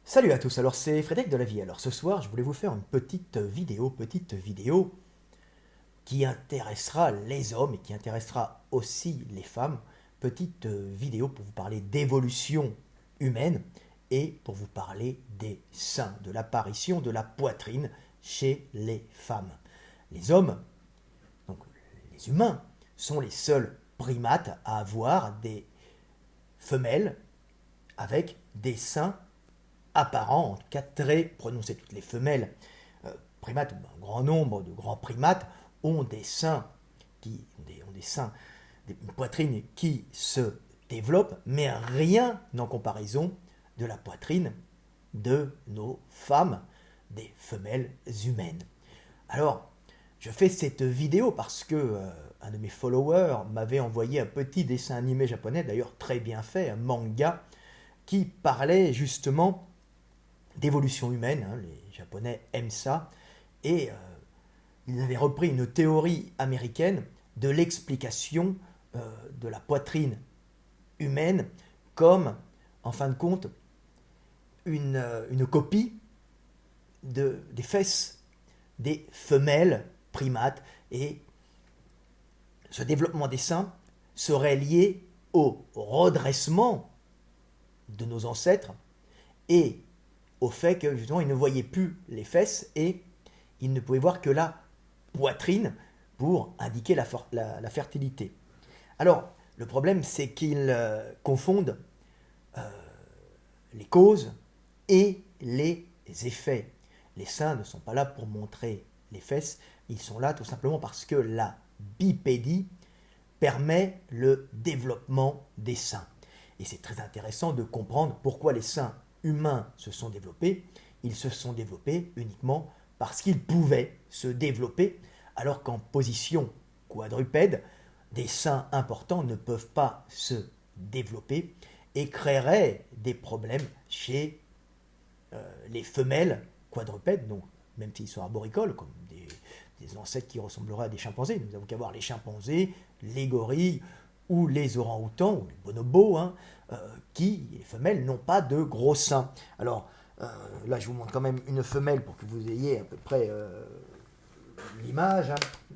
Salut à tous, alors c'est Frédéric de la Vie. Alors ce soir, je voulais vous faire une petite vidéo qui intéressera les hommes et qui intéressera aussi les femmes. Petite vidéo pour vous parler d'évolution humaine et pour vous parler des seins, de l'apparition de la poitrine chez les femmes. Les hommes, donc les humains, sont les seuls primates à avoir des femelles avec des seins apparents, en tout cas très prononcés. Toutes les femelles primates, un grand nombre de grands primates ont des seins une poitrine qui se développe, mais rien en comparaison de la poitrine de nos femmes, des femelles humaines. Alors, je fais cette vidéo parce que un de mes followers m'avait envoyé un petit dessin animé japonais, d'ailleurs très bien fait, un manga, qui parlait justement d'évolution humaine. Les Japonais aiment ça. Et ils avaient repris une théorie américaine de l'explication de la poitrine humaine comme, en fin de compte, une copie des fesses des femelles primates. Et ce développement des seins serait lié au redressement de nos ancêtres et au fait que justement ils ne voyaient plus les fesses et ils ne pouvaient voir que la poitrine pour indiquer la fertilité. Alors, le problème, c'est qu'ils confondent les causes et les effets. Les seins ne sont pas là pour montrer les fesses, ils sont là tout simplement parce que la bipédie permet le développement des seins. Et c'est très intéressant de comprendre pourquoi les seins humains se sont développés. Ils se sont développés uniquement parce qu'ils pouvaient se développer, alors qu'en position quadrupède, des seins importants ne peuvent pas se développer et créeraient des problèmes chez les femelles quadrupèdes, donc même s'ils sont arboricoles, comme des ancêtres qui ressembleraient à des chimpanzés. Nous avons qu'à voir les chimpanzés, les gorilles ou les orang-outans, ou les bonobos, les femelles n'ont pas de gros seins. Alors, là, je vous montre quand même une femelle pour que vous ayez à peu près l'image.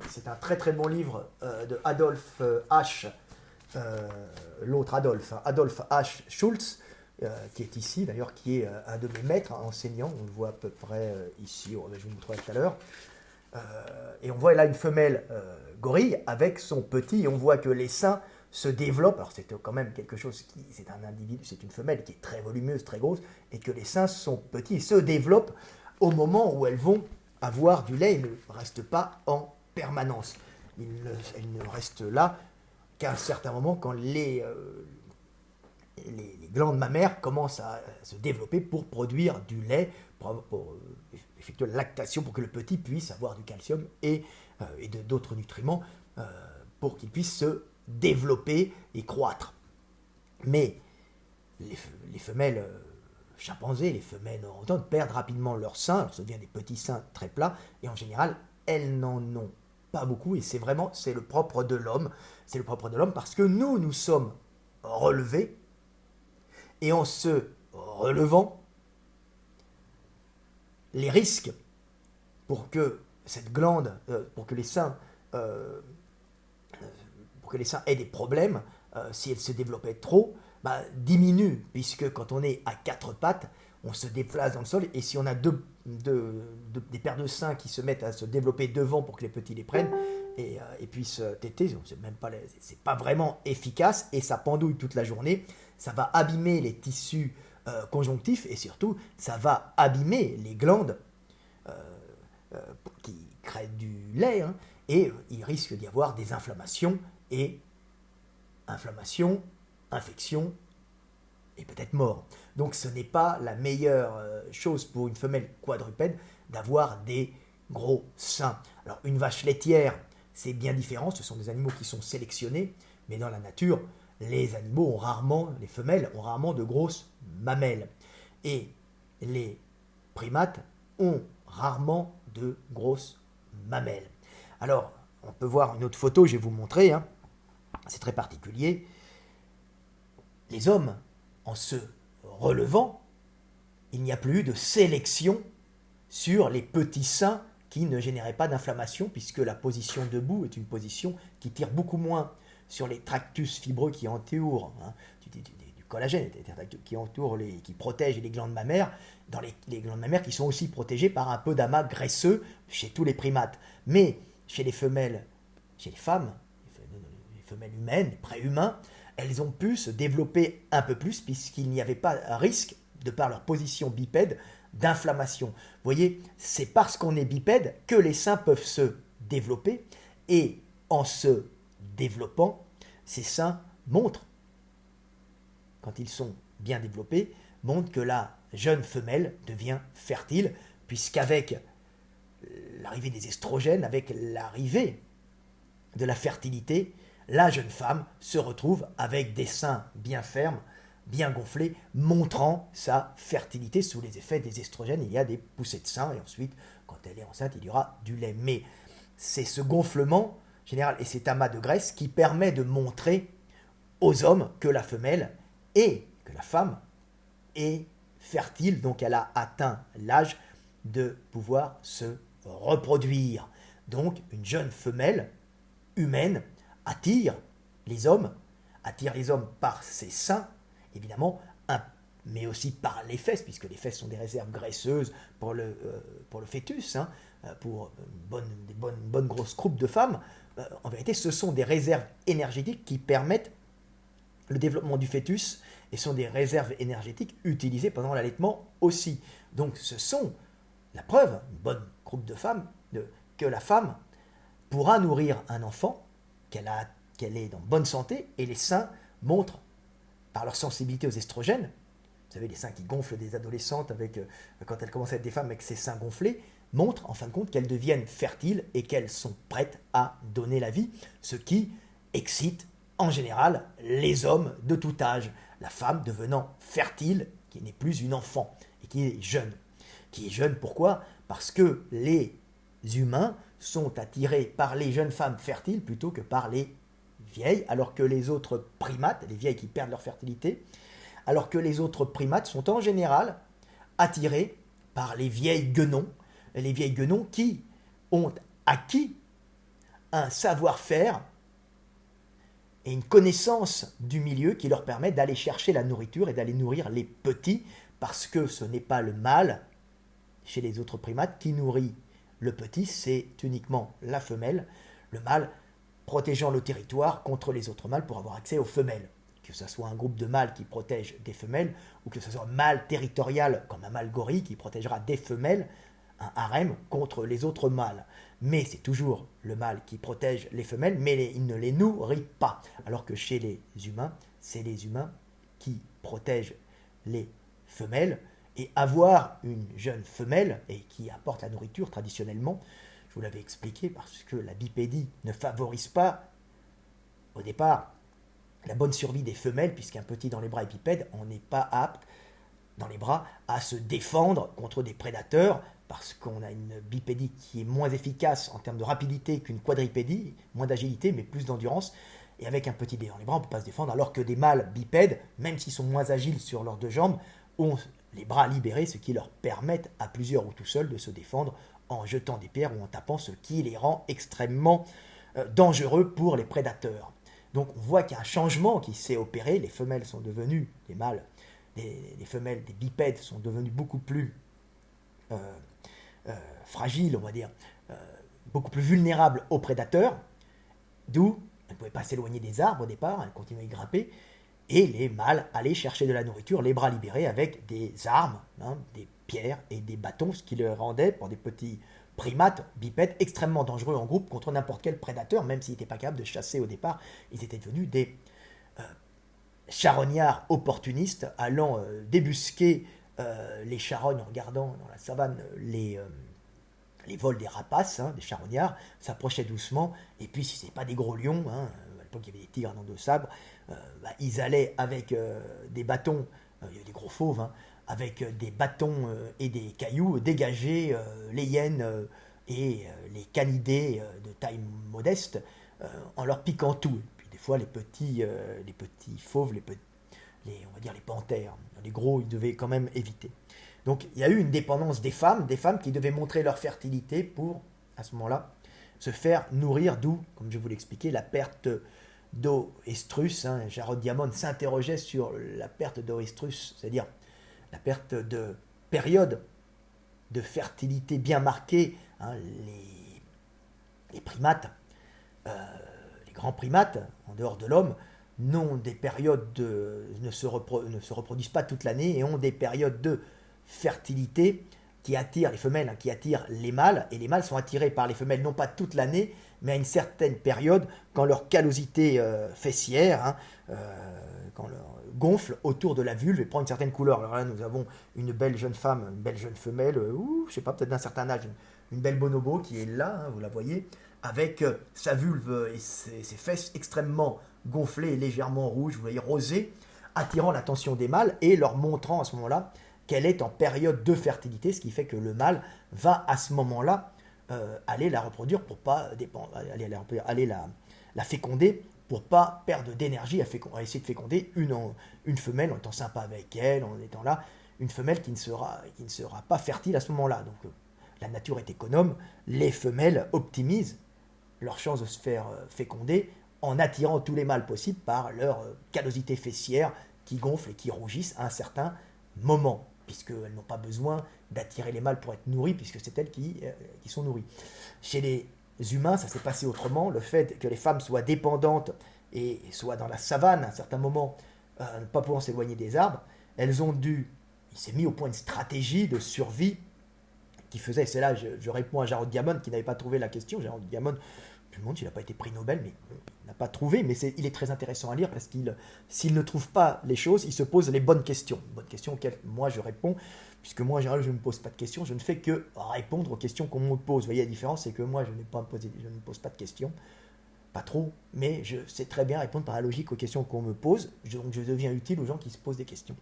C'est un très très bon livre de Adolf H. L'autre Adolf H. Schultz, qui est ici, d'ailleurs, qui est un de mes maîtres enseignants. On le voit à peu près ici, je vous montrerai tout à l'heure. Et on voit là une femelle gorille avec son petit, et on voit que les seins se développent. Alors c'est quand même quelque chose c'est un individu, c'est une femelle qui est très volumineuse, très grosse, et que les seins sont petits et se développent au moment où elles vont avoir du lait. Ils ne restent pas en permanence. Elles ne restent là qu'à un certain moment quand les glandes mammaires commencent à se développer pour produire du lait, pour effectuer la lactation, pour que le petit puisse avoir du calcium et d'autres nutriments pour qu'il puisse se développer et croître. Mais les femelles chimpanzés, les femelles orang-outans perdent rapidement leurs seins, alors ça devient des petits seins très plats, et en général, elles n'en ont pas beaucoup, et c'est le propre de l'homme. C'est le propre de l'homme parce que nous sommes relevés, et en se relevant, les risques pour que cette glande, pour que les seins aient des problèmes, si elles se développaient trop, diminuent, puisque quand on est à quatre pattes, on se déplace dans le sol, et si on a des paires de seins qui se mettent à se développer devant pour que les petits les prennent et puissent téter, c'est pas vraiment efficace, et ça pendouille toute la journée, ça va abîmer les tissus conjonctifs, et surtout, ça va abîmer les glandes qui créent du lait, et il risque d'y avoir des inflammations, infections, et peut-être mort. Donc ce n'est pas la meilleure chose pour une femelle quadrupède d'avoir des gros seins. Alors une vache laitière, c'est bien différent, ce sont des animaux qui sont sélectionnés, mais dans la nature, les femelles ont rarement de grosses mamelles. Et les primates ont rarement de grosses mamelles. Alors, on peut voir une autre photo, je vais vous montrer, c'est très particulier. Les hommes, en se relevant, il n'y a plus de sélection sur les petits seins qui ne généraient pas d'inflammation, puisque la position debout est une position qui tire beaucoup moins sur les tractus fibreux qui entourent, du collagène, qui protègent les glandes mammaires, dans les glandes mammaires qui sont aussi protégées par un peu d'amas graisseux chez tous les primates. Mais chez les femelles, chez les femmes, les femelles humaines, les préhumains, elles ont pu se développer un peu plus puisqu'il n'y avait pas un risque, de par leur position bipède, d'inflammation. Vous voyez, c'est parce qu'on est bipède que les seins peuvent se développer, et en se développant, ces seins montrent, quand ils sont bien développés, montrent que la jeune femelle devient fertile, puisqu'avec l'arrivée des estrogènes, avec l'arrivée de la fertilité, la jeune femme se retrouve avec des seins bien fermes, bien gonflés, montrant sa fertilité. Sous les effets des estrogènes, il y a des poussées de seins, et ensuite, quand elle est enceinte, il y aura du lait. Mais c'est ce gonflement général et cet amas de graisse qui permet de montrer aux hommes que la femelle et que la femme est fertile, donc elle a atteint l'âge de pouvoir se reproduire. Donc une jeune femelle humaine attire les hommes par ses seins, évidemment, mais aussi par les fesses, puisque les fesses sont des réserves graisseuses pour le fœtus, pour une bonne grosse croupe de femmes. En vérité, ce sont des réserves énergétiques qui permettent le développement du fœtus, et sont des réserves énergétiques utilisées pendant l'allaitement aussi. Donc ce sont la preuve, une bonne croupe de femmes, que la femme pourra nourrir un enfant, qu'elle est en bonne santé, et les seins montrent, par leur sensibilité aux estrogènes, vous savez, les seins qui gonflent des adolescentes quand elles commencent à être des femmes avec ces seins gonflés, montrent en fin de compte qu'elles deviennent fertiles et qu'elles sont prêtes à donner la vie, ce qui excite en général les hommes de tout âge. La femme devenant fertile, qui n'est plus une enfant et qui est jeune. Qui est jeune, pourquoi ? Parce que les humains sont attirés par les jeunes femmes fertiles plutôt que par les vieilles, alors que les autres primates, les vieilles qui perdent leur fertilité, alors que les autres primates sont en général attirés par les vieilles guenons qui ont acquis un savoir-faire et une connaissance du milieu qui leur permet d'aller chercher la nourriture et d'aller nourrir les petits, parce que ce n'est pas le mâle chez les autres primates qui nourrit le petit, c'est uniquement la femelle, le mâle protégeant le territoire contre les autres mâles pour avoir accès aux femelles. Que ce soit un groupe de mâles qui protège des femelles, ou que ce soit un mâle territorial comme un mâle gorille qui protégera des femelles, un harem contre les autres mâles. Mais c'est toujours le mâle qui protège les femelles, mais il ne les nourrit pas. Alors que chez les humains, c'est les humains qui protègent les femelles. Et avoir une jeune femelle, et qui apporte la nourriture traditionnellement, je vous l'avais expliqué, parce que la bipédie ne favorise pas, au départ, la bonne survie des femelles, puisqu'un petit dans les bras est bipède, on n'est pas apte, dans les bras, à se défendre contre des prédateurs, parce qu'on a une bipédie qui est moins efficace en termes de rapidité qu'une quadripédie, moins d'agilité, mais plus d'endurance, et avec un petit bébé dans les bras, on ne peut pas se défendre, alors que des mâles bipèdes, même s'ils sont moins agiles sur leurs deux jambes, ont les bras libérés, ce qui leur permet à plusieurs ou tout seuls de se défendre en jetant des pierres ou en tapant, ce qui les rend extrêmement dangereux pour les prédateurs. Donc on voit qu'il y a un changement qui s'est opéré, les femelles sont devenues, les mâles, les femelles des bipèdes sont devenues beaucoup plus fragiles, on va dire, beaucoup plus vulnérables aux prédateurs, d'où elles ne pouvaient pas s'éloigner des arbres au départ, elles continuaient à y grimper, et les mâles allaient chercher de la nourriture, les bras libérés, avec des armes, des pierres et des bâtons, ce qui les rendait, pour des petits primates bipèdes, extrêmement dangereux en groupe contre n'importe quel prédateur, même s'ils n'étaient pas capables de chasser au départ, ils étaient devenus des charognards opportunistes, allant débusquer les charognes en regardant dans la savane les vols des rapaces, des charognards, s'approchaient doucement, et puis si ce n'est pas des gros lions, à l'époque il y avait des tigres à dents de sabre, ils allaient avec des bâtons, il y avait des gros fauves, avec des bâtons et des cailloux dégager les hyènes et les canidés de taille modeste en leur piquant tout. Et puis des fois les petits fauves, on va dire les panthères, les gros ils devaient quand même éviter. Donc il y a eu une dépendance des femmes qui devaient montrer leur fertilité pour, à ce moment-là, se faire nourrir, d'où, comme je vous l'expliquais, la perte d'oestrus. Jarod Diamond s'interrogeait sur la perte d'oestrus, c'est-à-dire la perte de période de fertilité bien marquée. Les primates, les grands primates, en dehors de l'homme, n'ont des périodes ne se reproduisent pas toute l'année et ont des périodes de fertilité qui attirent les femelles, qui attirent les mâles, et les mâles sont attirés par les femelles non pas toute l'année, mais à une certaine période, quand leur callosité fessière quand leur gonfle autour de la vulve et prend une certaine couleur. Alors là, nous avons une belle jeune femme, une belle jeune femelle, je sais pas, peut-être d'un certain âge, une belle bonobo qui est là, vous la voyez, avec sa vulve et ses fesses extrêmement gonflées et légèrement rouges, vous voyez, rosées, attirant l'attention des mâles et leur montrant à ce moment-là qu'elle est en période de fertilité, ce qui fait que le mâle va à ce moment-là aller la reproduire pour pas aller la féconder pour pas perdre d'énergie à essayer de féconder une femelle en étant sympa avec elle, en étant là, une femelle qui ne sera pas fertile à ce moment-là. Donc la nature est économe, les femelles optimisent leurs chances de se faire féconder en attirant tous les mâles possibles par leur callosité fessière qui gonfle et qui rougissent à un certain moment, puisqu'elles n'ont pas besoin d'attirer les mâles pour être nourries, puisque c'est elles qui sont nourries. Chez les humains, ça s'est passé autrement. Le fait que les femmes soient dépendantes et soient dans la savane à un certain moment, ne pas pouvant s'éloigner des arbres, il s'est mis au point une stratégie de survie qui faisait, c'est là je réponds à Jarod Diamond qui n'avait pas trouvé la question. Jarod Diamond, je me demande s'il n'a pas été prix Nobel, mais il n'a pas trouvé, mais il est très intéressant à lire parce s'il ne trouve pas les choses, il se pose les bonnes questions. Bonnes questions auxquelles moi je réponds, puisque moi en général je ne me pose pas de questions, je ne fais que répondre aux questions qu'on me pose. Vous voyez la différence, c'est que moi je ne me pose pas de questions, pas trop, mais je sais très bien répondre par la logique aux questions qu'on me pose, donc je deviens utile aux gens qui se posent des questions.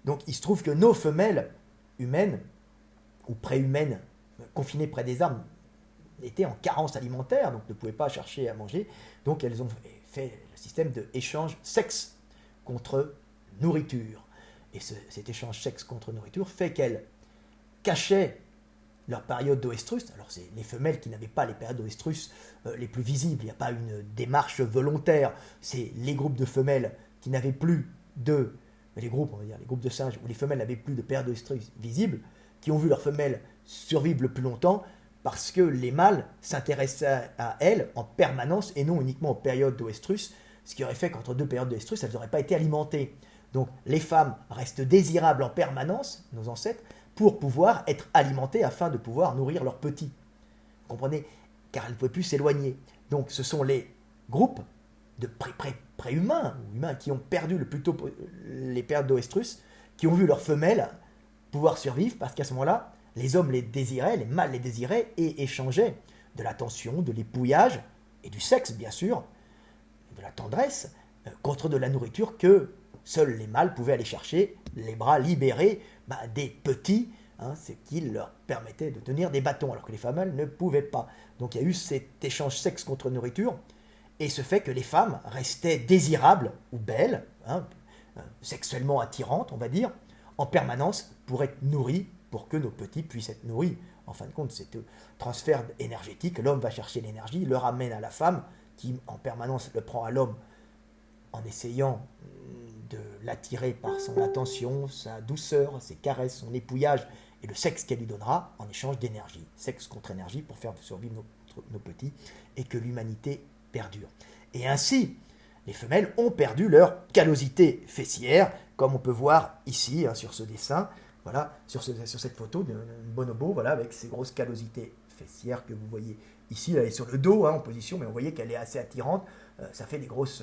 Donc il se trouve que nos femelles humaines, ou préhumaines, confinées près des arbres, étaient en carence alimentaire, donc ne pouvaient pas chercher à manger, donc elles ont fait le système d'échange sexe contre nourriture. Et cet échange sexe contre nourriture fait qu'elles cachaient leur période d'oestrus. Alors c'est les femelles qui n'avaient pas les périodes d'oestrus les plus visibles, il n'y a pas une démarche volontaire, c'est les groupes de femelles qui n'avaient plus les groupes de singes où les femelles n'avaient plus de période d'oestrus visible, qui ont vu leurs femelles survivre le plus longtemps parce que les mâles s'intéressaient à elles en permanence et non uniquement aux périodes d'oestrus, ce qui aurait fait qu'entre deux périodes d'oestrus, elles n'auraient pas été alimentées. Donc les femmes restent désirables en permanence, nos ancêtres, pour pouvoir être alimentées afin de pouvoir nourrir leurs petits. Vous comprenez? Car elles ne pouvaient plus s'éloigner. Donc ce sont les groupes de préhumains, ou humains, qui ont perdu le plus tôt les périodes d'oestrus, qui ont vu leurs femelles pouvoir survivre parce qu'à ce moment-là, les hommes les désiraient, les mâles les désiraient et échangeaient de l'attention, de l'épouillage et du sexe, bien sûr, de la tendresse, contre de la nourriture que seuls les mâles pouvaient aller chercher, les bras libérés des petits, ce qui leur permettait de tenir des bâtons, alors que les femelles ne pouvaient pas. Donc il y a eu cet échange sexe contre nourriture, et ce fait que les femmes restaient désirables ou belles, sexuellement attirantes, on va dire, en permanence pour être nourries, pour que nos petits puissent être nourris. En fin de compte, c'est un transfert énergétique. L'homme va chercher l'énergie, le ramène à la femme, qui en permanence le prend à l'homme en essayant de l'attirer par son attention, sa douceur, ses caresses, son épouillage et le sexe qu'elle lui donnera en échange d'énergie. Sexe contre énergie pour faire survivre nos petits et que l'humanité perdure. Et ainsi, les femelles ont perdu leur callosité fessière, comme on peut voir ici sur ce dessin, voilà, sur cette photo d'une bonobo, voilà, avec ses grosses callosités fessières que vous voyez ici. Elle est sur le dos en position, mais vous voyez qu'elle est assez attirante. Ça fait des grosses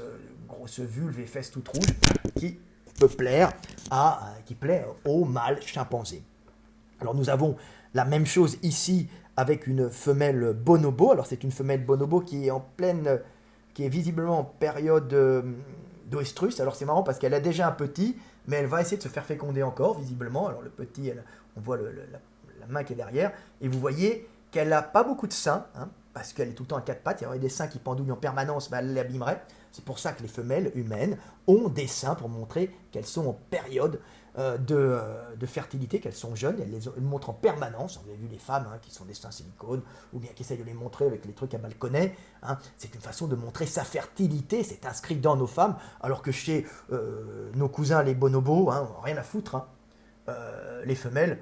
vulves et fesses toutes rouges qui plaît aux mâles chimpanzés. Alors nous avons la même chose ici avec une femelle bonobo. Alors c'est une femelle bonobo qui est visiblement en période d'oestrus. Alors c'est marrant parce qu'elle a déjà un petit, mais elle va essayer de se faire féconder encore, visiblement. Alors le petit, on voit la main qui est derrière, et vous voyez qu'elle n'a pas beaucoup de seins, parce qu'elle est tout le temps à quatre pattes. Il y aurait des seins qui pendouillent en permanence, elle l'abîmerait. C'est pour ça que les femelles humaines ont des seins pour montrer qu'elles sont en période de fertilité, qu'elles sont jeunes, elles les montrent en permanence. Vous avez vu les femmes qui sont des seins silicone, ou bien qui essayent de les montrer avec les trucs à balconnet. C'est une façon de montrer sa fertilité, c'est inscrit dans nos femmes, alors que chez nos cousins les bonobos, rien à foutre. Les femelles,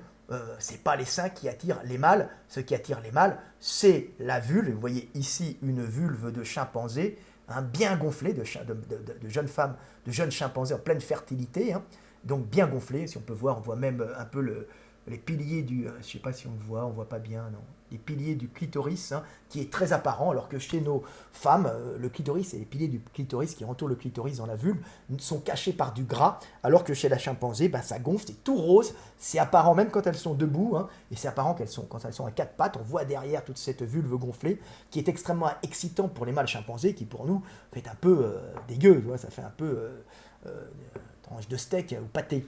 c'est pas les seins qui attirent les mâles. Ce qui attire les mâles, c'est la vulve. Vous voyez ici une vulve de chimpanzé, bien gonflée, de jeunes femmes, de jeunes chimpanzés en pleine fertilité. Donc bien gonflée, si on peut voir, on voit même un peu les piliers du... je ne sais pas si on voit pas bien, non. Les piliers du clitoris, qui est très apparent, alors que chez nos femmes, le clitoris et les piliers du clitoris qui entourent le clitoris dans la vulve sont cachés par du gras, alors que chez la chimpanzé, ça gonfle, c'est tout rose, c'est apparent même quand elles sont debout, et c'est apparent quand elles sont à quatre pattes, on voit derrière toute cette vulve gonflée, qui est extrêmement excitant pour les mâles chimpanzés, qui pour nous fait un peu dégueu, ça fait un peu tranche de steak ou pâté.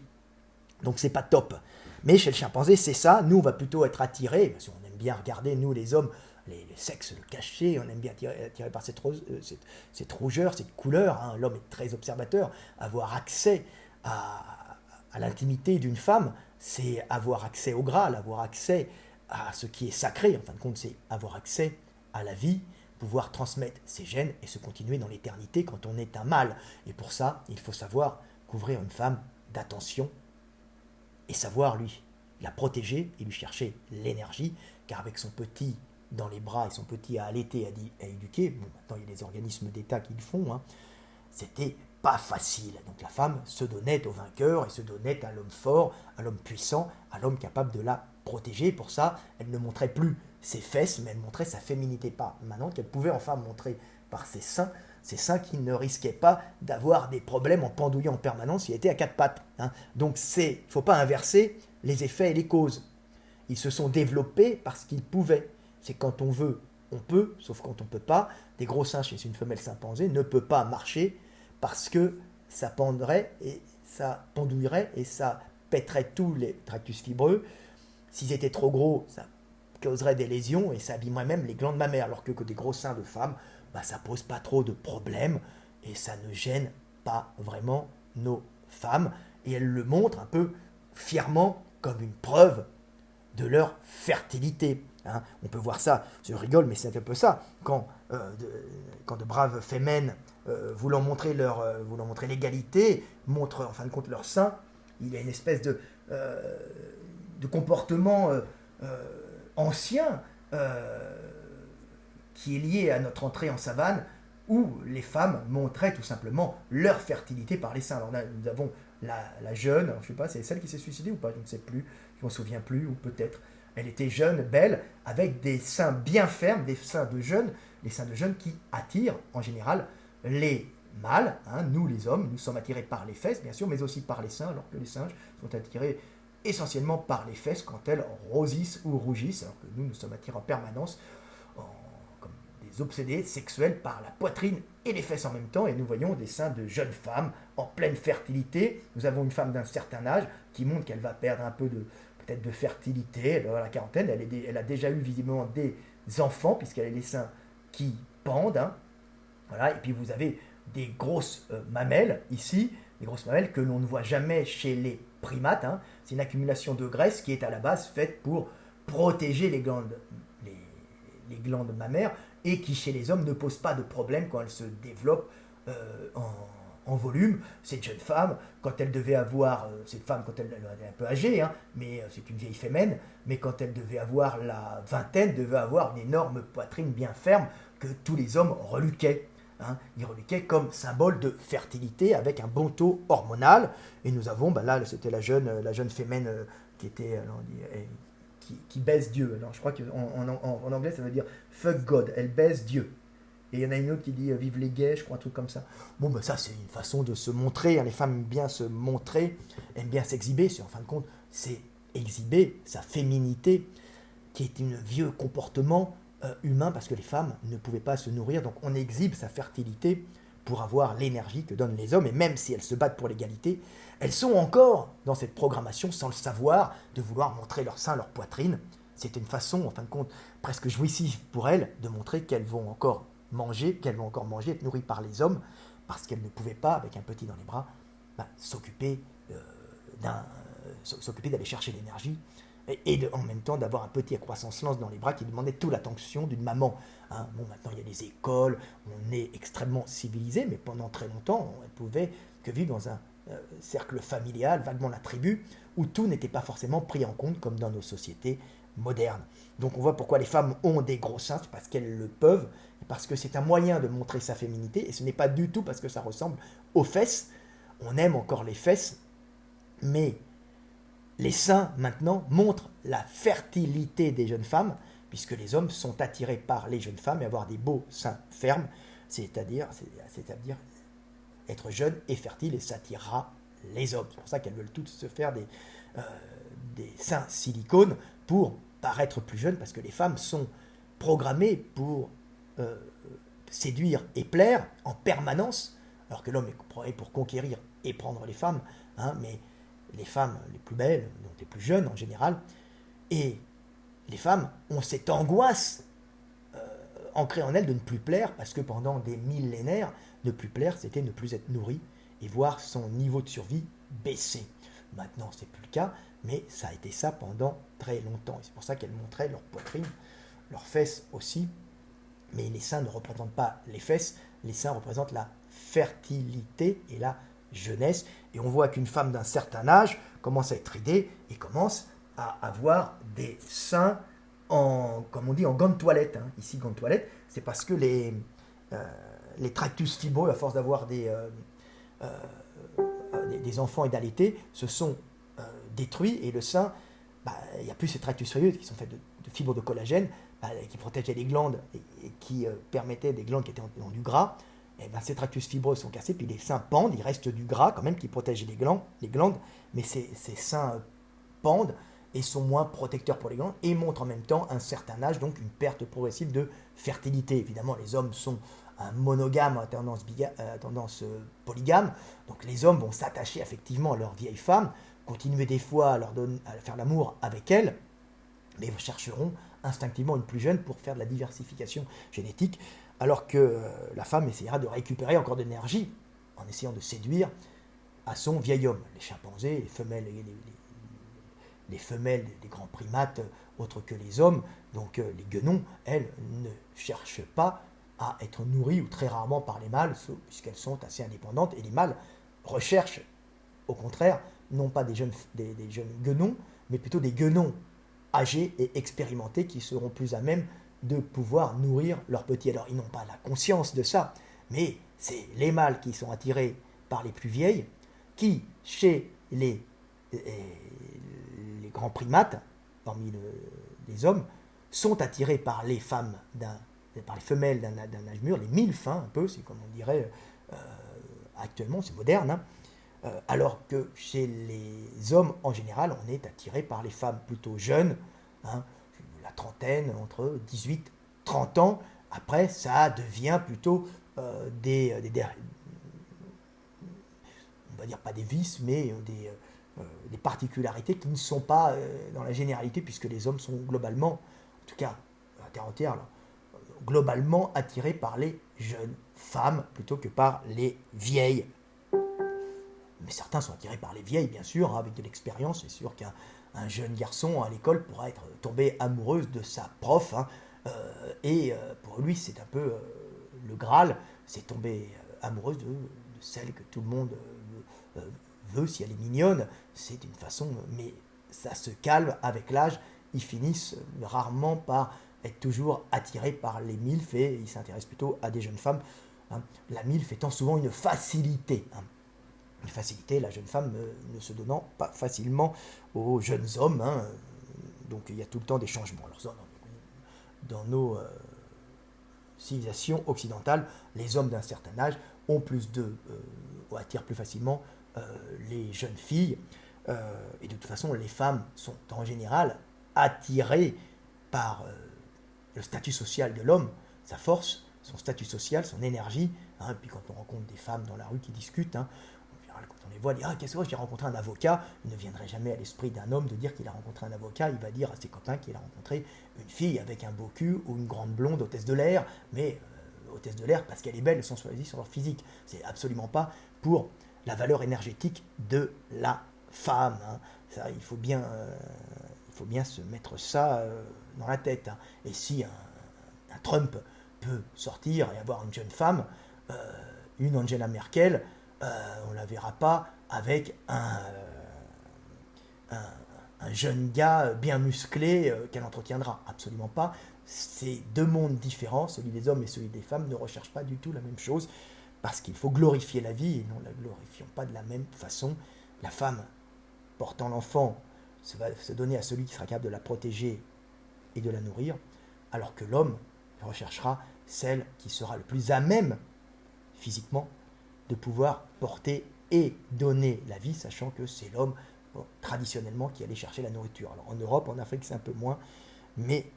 Donc c'est pas top. Mais chez le chimpanzé, c'est ça. Nous, on va plutôt être attirés, parce qu'on aime bien regarder, nous les hommes, les sexes le cachés, on aime bien attiré par cette rougeur, cette couleur. L'homme est très observateur. Avoir accès à l'intimité d'une femme, c'est avoir accès au Graal, avoir accès à ce qui est sacré. En fin de compte, c'est avoir accès à la vie, pouvoir transmettre ses gènes et se continuer dans l'éternité quand on est un mâle. Et pour ça, il faut savoir couvrir une femme d'attention et savoir lui la protéger et lui chercher l'énergie, car avec son petit dans les bras et son petit à allaiter, à éduquer, maintenant il y a des organismes d'État qui le font, c'était pas facile. Donc la femme se donnait au vainqueur et se donnait à l'homme fort, à l'homme puissant, à l'homme capable de la protéger. Pour ça, elle ne montrait plus ses fesses, mais elle montrait sa féminité. Pas maintenant qu'elle pouvait enfin montrer par ses seins qui ne risquaient pas d'avoir des problèmes en pendouillant en permanence s'il était à quatre pattes. Donc il ne faut pas inverser les effets et les causes. Ils se sont développés parce qu'ils pouvaient. C'est quand on veut, on peut, sauf quand on ne peut pas. Des gros seins chez une femelle chimpanzé ne peut pas marcher parce que ça pendrait et ça pendouillerait et ça pèterait tous les tractus fibreux. S'ils étaient trop gros, ça causerait des lésions et ça abîmerait même les glandes mammaires, alors que des gros seins de femmes, ça pose pas trop de problèmes et ça ne gêne pas vraiment nos femmes. Et elles le montrent un peu fièrement comme une preuve de leur fertilité. On peut voir ça, je rigole, mais c'est un peu ça. Quand de braves femmes voulant montrer l'égalité, montrent en fin de compte leur sein, il y a une espèce de comportement ancien qui est lié à notre entrée en savane, où les femmes montraient tout simplement leur fertilité par les seins. Alors nous avons la jeune, alors je ne sais pas, c'est celle qui s'est suicidée ou pas, je ne sais plus, je ne m'en souviens plus, ou peut-être. Elle était jeune, belle, avec des seins bien fermes, des seins de jeunes, les seins de jeunes qui attirent en général les mâles. Nous les hommes, nous sommes attirés par les fesses, bien sûr, mais aussi par les seins, alors que les singes sont attirés essentiellement par les fesses quand elles rosissent ou rougissent, alors que nous sommes attirés en permanence comme des obsédés sexuels par la poitrine et les fesses en même temps, et nous voyons des seins de jeunes femmes en pleine fertilité. Nous avons une femme d'un certain âge qui montre qu'elle va perdre un peu peut-être de fertilité, elle va à la quarantaine, elle a déjà eu visiblement des enfants, puisqu'elle a les seins qui pendent. Voilà, et puis vous avez des grosses mamelles ici, des grosses mamelles que l'on ne voit jamais chez les primates. C'est une accumulation de graisse qui est à la base faite pour protéger les glandes mammaires et qui chez les hommes ne pose pas de problème quand elles se développent en volume. Cette jeune femme, quand elle devait avoir, cette femme quand elle est un peu âgée, mais c'est une vieille fémène, mais quand elle devait avoir la vingtaine, devait avoir une énorme poitrine bien ferme que tous les hommes reluquaient. Ils reluquaient comme symbole de fertilité avec un bon taux hormonal. Et nous avons, là c'était la jeune fémène qui était, qui baise Dieu. Alors je crois qu'en anglais ça veut dire fuck God, elle baise Dieu. Et il y en a une autre qui dit vive les gays, je crois, un truc comme ça. Bon, ça c'est une façon de se montrer. Les femmes aiment bien se montrer, aiment bien s'exhiber. En fin de compte, c'est exhiber sa féminité, qui est un vieux comportement humain, parce que les femmes ne pouvaient pas se nourrir. Donc on exhibe sa fertilité pour avoir l'énergie que donnent les hommes. Et même si elles se battent pour l'égalité, elles sont encore dans cette programmation, sans le savoir, de vouloir montrer leur sein, leur poitrine. C'est une façon, en fin de compte, presque jouissive pour elles, de montrer qu'elles vont encore manger, être nourries par les hommes, parce qu'elles ne pouvaient pas, avec un petit dans les bras, s'occuper s'occuper d'aller chercher l'énergie en même temps d'avoir un petit à croissance lance dans les bras qui demandait toute l'attention d'une maman. Hein. Bon, maintenant il y a des écoles, on est extrêmement civilisé, mais pendant très longtemps, on ne pouvait que vivre dans un cercle familial, vaguement la tribu, où tout n'était pas forcément pris en compte comme dans nos sociétés modernes. Donc on voit pourquoi les femmes ont des gros seins, parce qu'elles le peuvent, et parce que c'est un moyen de montrer sa féminité, et ce n'est pas du tout parce que ça ressemble aux fesses. On aime encore les fesses, mais les seins, maintenant, montrent la fertilité des jeunes femmes, puisque les hommes sont attirés par les jeunes femmes et avoir des beaux seins fermes, c'est-à-dire être jeune et fertile, et ça attirera les hommes. C'est pour ça qu'elles veulent toutes se faire des seins silicone pour paraître plus jeunes, parce que les femmes sont programmées pour séduire et plaire en permanence, alors que l'homme est programmé pour conquérir et prendre les femmes, hein, mais les femmes les plus belles, donc les plus jeunes en général, et les femmes ont cette angoisse ancrée en elles de ne plus plaire, parce que pendant des millénaires, ne plus plaire, c'était ne plus être nourri et voir son niveau de survie baisser. Maintenant, c'est plus le cas, mais ça a été ça pendant très longtemps. Et c'est pour ça qu'elles montraient leur poitrine, leurs fesses aussi. Mais les seins ne représentent pas les fesses, les seins représentent la fertilité et la jeunesse. Et on voit qu'une femme d'un certain âge commence à être ridée et commence à avoir des seins comme on dit, en gants de toilette. Hein. Ici, gants de toilette, c'est parce que les tractus fibreux, à force d'avoir des enfants et d'allaiter, se sont détruits, et le sein, il n'y a plus ces tractus fibreux qui sont faits de fibres de collagène, qui protégeaient les glandes et qui permettaient des glandes qui étaient dans du gras. Et ces tractus fibreux sont cassés, puis les seins pendent, il reste du gras quand même qui protège les glandes, mais ces seins pendent et sont moins protecteurs pour les glandes, et montrent en même temps un certain âge, donc une perte progressive de fertilité. Évidemment, les hommes sont un monogame à tendance polygame, donc les hommes vont s'attacher effectivement à leur vieille femme, continuer des fois à faire l'amour avec elle, mais ils chercheront instinctivement une plus jeune pour faire de la diversification génétique, alors que la femme essaiera de récupérer encore de l'énergie en essayant de séduire à son vieil homme. Les chimpanzés, les femelles des grands primates autres que les hommes, donc les guenons, elles ne cherchent pas à être nourries, ou très rarement par les mâles, puisqu'elles sont assez indépendantes, et les mâles recherchent au contraire non pas des jeunes guenons, mais plutôt des guenons âgés et expérimentés qui seront plus à même de pouvoir nourrir leurs petits. Alors ils n'ont pas la conscience de ça, mais c'est les mâles qui sont attirés par les plus vieilles, qui, chez les grands primates, parmi les hommes, sont attirés par les femmes par les femelles d'un âge mûr, les milfs, un peu, c'est comme on dirait actuellement, c'est moderne, hein, alors que chez les hommes en général, on est attiré par les femmes plutôt jeunes, hein, la trentaine, entre 18 et 30 ans. Après, ça devient plutôt on va dire pas des vices, mais des particularités qui ne sont pas dans la généralité, puisque les hommes sont globalement, en tout cas à terre entière, là, globalement attirés par les jeunes femmes plutôt que par les vieilles. Mais certains sont attirés par les vieilles, bien sûr, hein, avec de l'expérience. C'est sûr qu'un jeune garçon à l'école pourra être tombé amoureuse de sa prof, hein, et pour lui c'est un peu le Graal, c'est tomber amoureuse de celle que tout le monde veut, si elle est mignonne, c'est une façon, mais ça se calme avec l'âge, ils finissent rarement par être toujours attirés par les milfs, et ils s'intéressent plutôt à des jeunes femmes, hein. La milf étant souvent une facilité, hein. Une facilité, la jeune femme ne se donnant pas facilement aux jeunes hommes, hein. Donc il y a tout le temps des changements. Alors, dans nos civilisations occidentales, les hommes d'un certain âge ont attirent plus facilement les jeunes filles, et de toute façon les femmes sont en général attirées par le statut social de l'homme, sa force, son statut social, son énergie, hein. Puis quand on rencontre des femmes dans la rue qui discutent, hein, quand on les voit, dire « Ah, qu'est-ce que j'ai rencontré un avocat », il ne viendrait jamais à l'esprit d'un homme de dire qu'il a rencontré un avocat. Il va dire à ses copains qu'il a rencontré une fille avec un beau cul ou une grande blonde hôtesse de l'air, mais hôtesse de l'air parce qu'elle est belle, elles sont choisies sur leur physique. C'est absolument pas pour la valeur énergétique de la femme. Hein. Ça, il faut bien se mettre ça dans la tête. Hein. Et si un Trump peut sortir et avoir une jeune femme, une Angela Merkel, on ne la verra pas avec un jeune gars bien musclé qu'elle entretiendra. Absolument pas. C'est deux mondes différents, celui des hommes et celui des femmes ne recherchent pas du tout la même chose, parce qu'il faut glorifier la vie et nous ne la glorifions pas de la même façon. La femme portant l'enfant va se donner à celui qui sera capable de la protéger et de la nourrir, alors que l'homme recherchera celle qui sera le plus à même physiquement de pouvoir porter et donner la vie, sachant que c'est l'homme traditionnellement qui allait chercher la nourriture. Alors en Europe, en Afrique c'est un peu moins, mais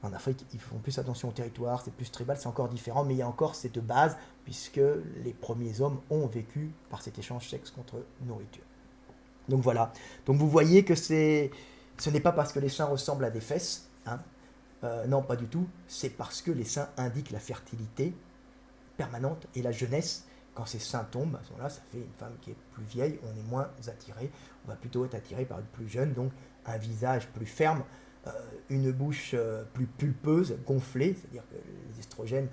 en Afrique ils font plus attention au territoire, c'est plus tribal, c'est encore différent, mais il y a encore cette base puisque les premiers hommes ont vécu par cet échange sexe contre nourriture. Donc voilà, donc vous voyez que ce n'est pas parce que les seins ressemblent à des fesses, hein. Non, pas du tout, c'est parce que les seins indiquent la fertilité permanente et la jeunesse. Quand ces seins tombent, à ce moment-là, ça fait une femme qui est plus vieille, on est moins attiré, on va plutôt être attiré par une plus jeune, donc un visage plus ferme, une bouche plus pulpeuse, gonflée, c'est-à-dire que les estrogènes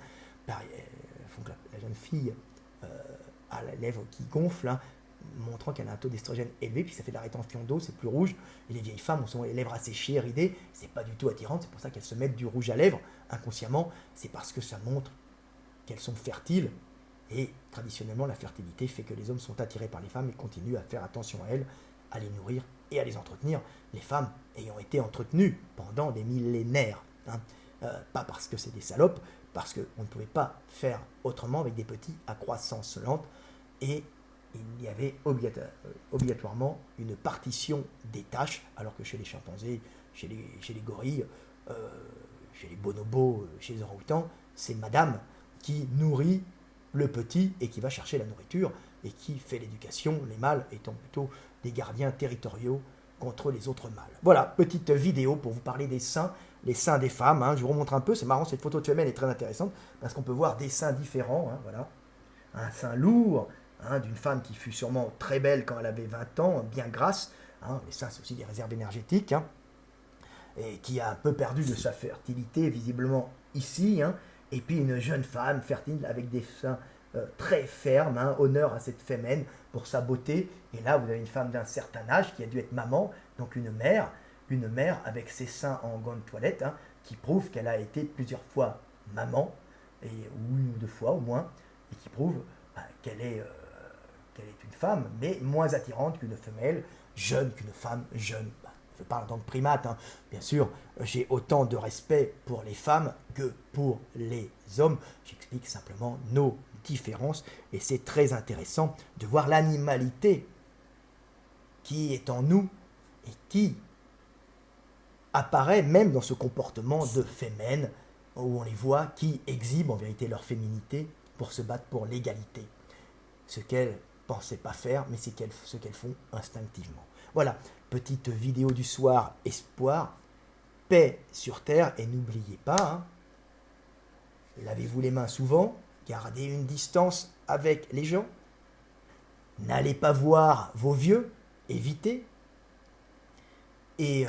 font que la jeune fille a la lèvre qui gonfle, hein, montrant qu'elle a un taux d'estrogène élevé, puis ça fait de la rétention d'eau, c'est plus rouge, et les vieilles femmes ont souvent les lèvres asséchées, ridées, c'est pas du tout attirant, c'est pour ça qu'elles se mettent du rouge à lèvres, inconsciemment, c'est parce que ça montre qu'elles sont fertiles, et traditionnellement la fertilité fait que les hommes sont attirés par les femmes et continuent à faire attention à elles, à les nourrir et à les entretenir, les femmes ayant été entretenues pendant des millénaires, hein. Pas parce que c'est des salopes, parce qu'on ne pouvait pas faire autrement avec des petits à croissance lente, et il y avait obligatoirement une partition des tâches, alors que chez les chimpanzés, chez les gorilles, chez les bonobos, chez les orang-outans, c'est madame qui nourrit le petit et qui va chercher la nourriture et qui fait l'éducation, les mâles étant plutôt des gardiens territoriaux contre les autres mâles. Voilà, petite vidéo pour vous parler des seins, les seins des femmes, hein. Je vous remontre un peu, c'est marrant, cette photo de femelle est très intéressante parce qu'on peut voir des seins différents, hein, voilà. Un sein lourd, hein, d'une femme qui fut sûrement très belle quand elle avait 20 ans, bien grasse, hein. Les seins c'est aussi des réserves énergétiques, hein, et qui a un peu perdu de sa fertilité visiblement ici, hein. Et puis une jeune femme fertile avec des seins très fermes, hein, honneur à cette fémène pour sa beauté. Et là, vous avez une femme d'un certain âge qui a dû être maman, donc une mère avec ses seins en gants de toilette, hein, qui prouve qu'elle a été plusieurs fois maman, ou une ou deux fois au moins, et qui prouve qu'elle est une femme, mais moins attirante qu'une femelle, jeune qu'une femme jeune. Je parle en tant que primate, hein. Bien sûr, j'ai autant de respect pour les femmes que pour les hommes. J'explique simplement nos différences et c'est très intéressant de voir l'animalité qui est en nous et qui apparaît même dans ce comportement de fémènes où on les voit qui exhibent en vérité leur féminité pour se battre pour l'égalité. Ce qu'elles pensaient pas faire, mais c'est ce qu'elles font instinctivement. Voilà, petite vidéo du soir, espoir, paix sur terre, et n'oubliez pas, hein, lavez-vous les mains souvent, gardez une distance avec les gens, n'allez pas voir vos vieux, évitez, et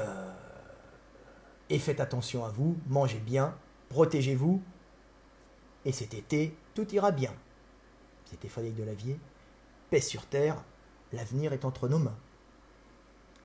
faites attention à vous, mangez bien, protégez-vous, et cet été, tout ira bien. C'était Frédéric Delavier, paix sur terre, l'avenir est entre nos mains.